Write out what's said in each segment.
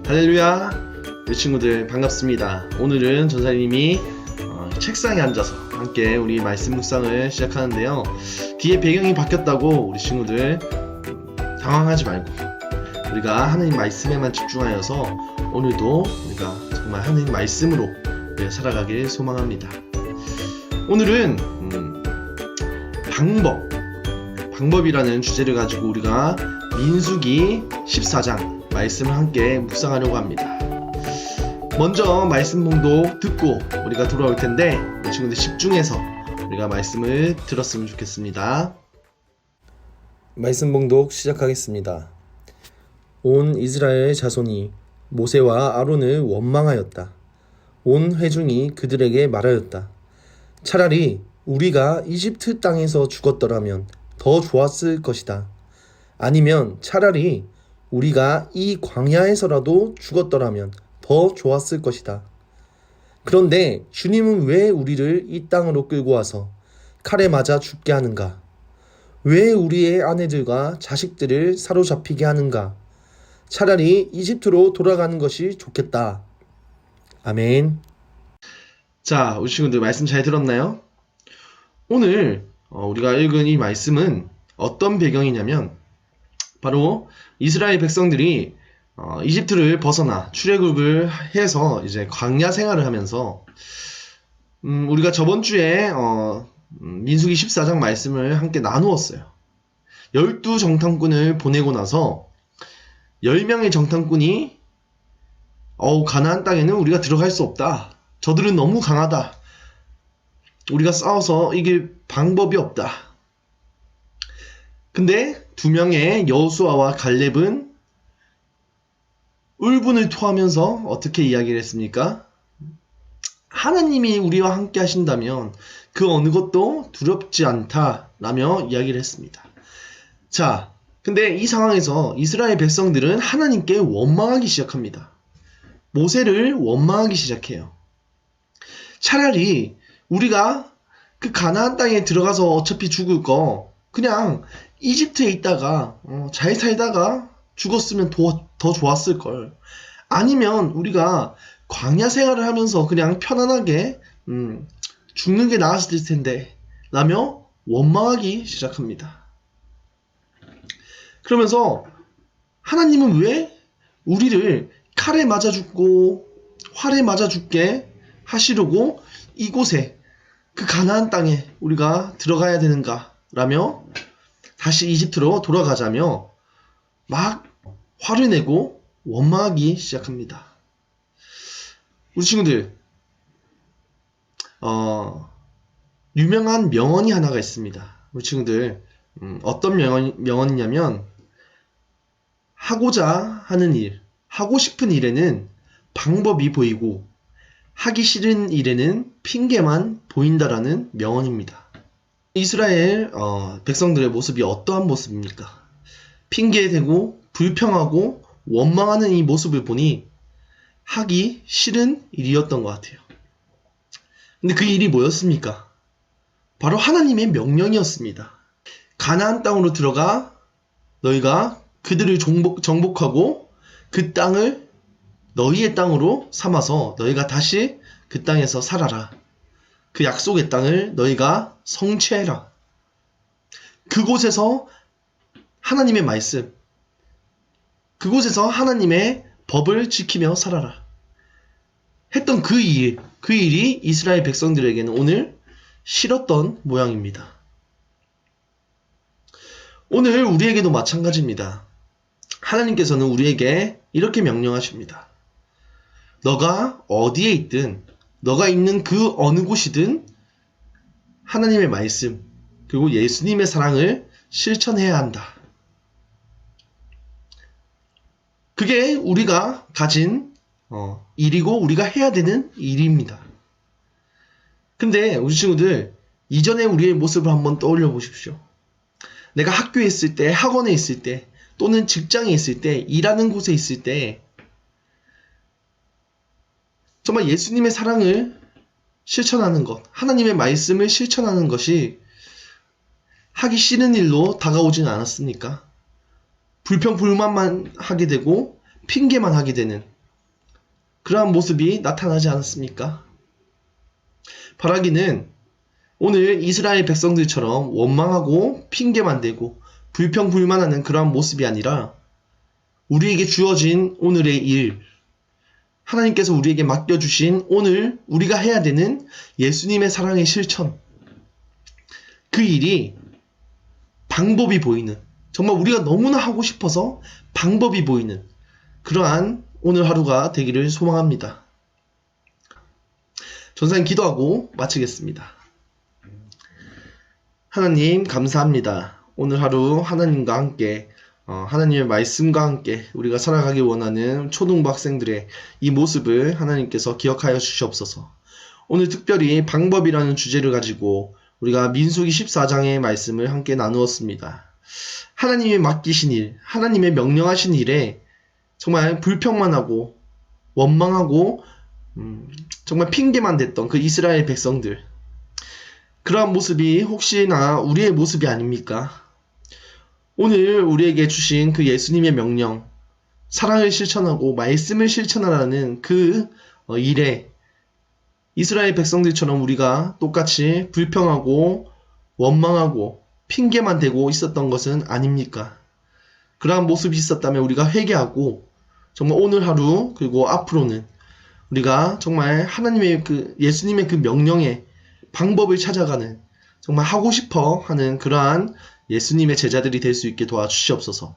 할렐루야, 우리 친구들 반갑습니다. 오늘은 전사님이 책상에 앉아서 함께 우리 말씀 묵상을 시작하는데요. 뒤에 배경이 바뀌었다고 우리 친구들 당황하지 말고 우리가 하나님 말씀에만 집중하여서 오늘도 우리가 정말 하나님 말씀으로 살아가길 소망합니다. 오늘은 방법이라는 주제를 가지고 우리가 민수기 14장 말씀을 함께 묵상하려고 합니다. 먼저 말씀 봉독 듣고 우리가 돌아올 텐데 우리 친구들 집중해서 우리가 말씀을 들었으면 좋겠습니다. 말씀 봉독 시작하겠습니다. 온 이스라엘 자손이 모세와 아론을 원망하였다. 온 회중이 그들에게 말하였다. 차라리 우리가 이집트 땅에서 죽었더라면 더 좋았을 것이다. 아니면 차라리 우리가 이 광야에서라도 죽었더라면 더 좋았을 것이다. 그런데 주님은 왜 우리를 이 땅으로 끌고 와서 칼에 맞아 죽게 하는가? 왜 우리의 아내들과 자식들을 사로잡히게 하는가? 차라리 이집트로 돌아가는 것이 좋겠다. 아멘. 자, 우리 친구들 말씀 잘 들었나요? 오늘 우리가 읽은 이 말씀은 어떤 배경이냐면 바로 이스라엘 백성들이 이집트를 벗어나 출애굽을 해서 이제 광야 생활을 하면서 우리가 저번 주에 민수기 14장 말씀을 함께 나누었어요. 12정탐꾼을 보내고 나서 10명의 정탐꾼이 가나안 땅에는 우리가 들어갈 수 없다. 저들은 너무 강하다. 우리가 싸워서 이길 방법이 없다. 근데 2명의 여호수아와 갈렙은 울분을 토하면서 어떻게 이야기를 했습니까? 하나님이 우리와 함께 하신다면 그 어느 것도 두렵지 않다라며 이야기를 했습니다. 자, 근데 이 상황에서 이스라엘 백성들은 하나님께 원망하기 시작합니다. 모세를 원망하기 시작해요. 차라리 우리가 그 가나안 땅에 들어가서 어차피 죽을 거 그냥 이집트에 있다가 잘 살다가 죽었으면 더 좋았을 걸. 아니면 우리가 광야 생활을 하면서 그냥 편안하게 죽는 게 나았을 텐데 라며 원망하기 시작합니다. 그러면서 하나님은 왜 우리를 칼에 맞아 죽고 활에 맞아 죽게 하시려고 이곳에 그 가나안 땅에 우리가 들어가야 되는가 라며 다시 이집트로 돌아가자며 막 화를 내고 원망하기 시작합니다. 우리 친구들 유명한 명언이 하나가 있습니다. 우리 친구들 어떤 명언이냐면 하고자 하는 일, 하고 싶은 일에는 방법이 보이고 하기 싫은 일에는 핑계만 보인다라는 명언입니다. 이스라엘 백성들의 모습이 어떠한 모습입니까? 핑계대고 불평하고 원망하는 이 모습을 보니 하기 싫은 일이었던 것 같아요. 근데 그 일이 뭐였습니까? 바로 하나님의 명령이었습니다. 가나안 땅으로 들어가 너희가 그들을 정복하고 그 땅을 너희의 땅으로 삼아서 너희가 다시 그 땅에서 살아라. 그 약속의 땅을 너희가 성취해라. 그곳에서 하나님의 말씀, 그곳에서 하나님의 법을 지키며 살아라. 했던 그 일이 이스라엘 백성들에게는 오늘 싫었던 모양입니다. 오늘 우리에게도 마찬가지입니다. 하나님께서는 우리에게 이렇게 명령하십니다. 너가 어디에 있든 너가 있는 그 어느 곳이든 하나님의 말씀 그리고 예수님의 사랑을 실천해야 한다. 그게 우리가 가진 일이고 우리가 해야 되는 일입니다. 근데 우리 친구들 이전에 우리의 모습을 한번 떠올려 보십시오. 내가 학교에 있을 때, 학원에 있을 때 또는 직장에 있을 때, 일하는 곳에 있을 때 정말 예수님의 사랑을 실천하는 것, 하나님의 말씀을 실천하는 것이 하기 싫은 일로 다가오진 않았습니까? 불평불만만 하게 되고 핑계만 하게 되는 그러한 모습이 나타나지 않았습니까? 바라기는 오늘 이스라엘 백성들처럼 원망하고 핑계만 대고 불평불만하는 그러한 모습이 아니라 우리에게 주어진 오늘의 일, 하나님께서 우리에게 맡겨주신 오늘 우리가 해야 되는 예수님의 사랑의 실천, 그 일이 방법이 보이는, 정말 우리가 너무나 하고 싶어서 방법이 보이는 그러한 오늘 하루가 되기를 소망합니다. 전사님 기도하고 마치겠습니다. 하나님 감사합니다. 오늘 하루 하나님과 함께 하나님의 말씀과 함께 우리가 살아가기 원하는 초등부 학생들의 이 모습을 하나님께서 기억하여 주시옵소서. 오늘 특별히 방법이라는 주제를 가지고 우리가 민수기 14장의 말씀을 함께 나누었습니다. 하나님이 맡기신 일, 하나님의 명령하신 일에 정말 불평만 하고 원망하고 정말 핑계만 댔던 그 이스라엘 백성들, 그러한 모습이 혹시나 우리의 모습이 아닙니까? 오늘 우리에게 주신 그 예수님의 명령, 사랑을 실천하고 말씀을 실천하라는 그 일에 이스라엘 백성들처럼 우리가 똑같이 불평하고 원망하고 핑계만 대고 있었던 것은 아닙니까? 그러한 모습이 있었다면 우리가 회개하고 정말 오늘 하루 그리고 앞으로는 우리가 정말 하나님의 그 예수님의 그 명령의 방법을 찾아가는, 정말 하고 싶어 하는 그러한 예수님의 제자들이 될 수 있게 도와주시옵소서.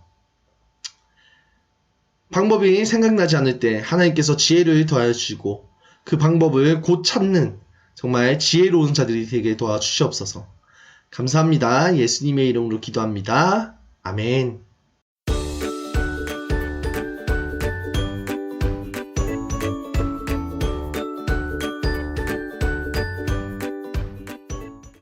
방법이 생각나지 않을 때 하나님께서 지혜를 더하여 주시고 그 방법을 곧 찾는 정말 지혜로운 자들이 되게 도와주시옵소서. 감사합니다. 예수님의 이름으로 기도합니다. 아멘.